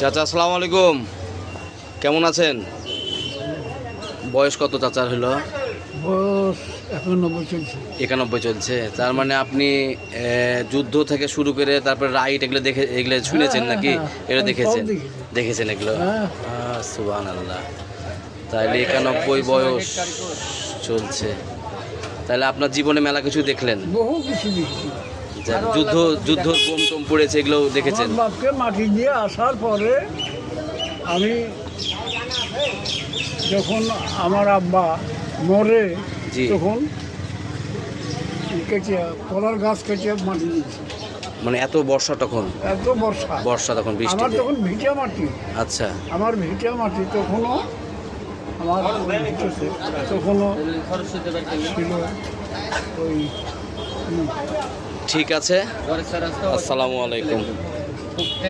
চাচা আসসালামু আলাইকুম, কেমন আছেন? বয়স কত চাচার হলো? বয়স 91 চলছে। 91 চলছে। তার মানে আপনি যুদ্ধ থেকে শুরু করে তারপরে রাইট এগুলো এগুলো শুনেছেন নাকি? এগুলো দেখেছেন? দেখেছেন এগুলো? সুবহানাল্লাহ। তাহলে 91 বয়স চলছে। তাহলে আপনার জীবনে মেলা কিছু দেখলেন? বহু কিছু দেখছি। যুদ্ধ যুদ্ধ বোম টোম পড়েছে, এগুলো দেখেছেন? আমার বাপকে মাটি দিয়ে আসার পরে আমি যখন আমার আব্বা মরে জি। তখন কেটে কলার গাছ কেটে মাটি দিয়েছি। মানে এত বর্ষা তখন? এত বর্ষা বর্ষা তখন বৃষ্টি? আমার তখন ভিটা মাটি। আচ্ছা। আমার ভিটা মাটি তখনও আমার ভিটেছে, তখনও ছিল ওই ঠিক আছে, আসসালামু আলাইকুম।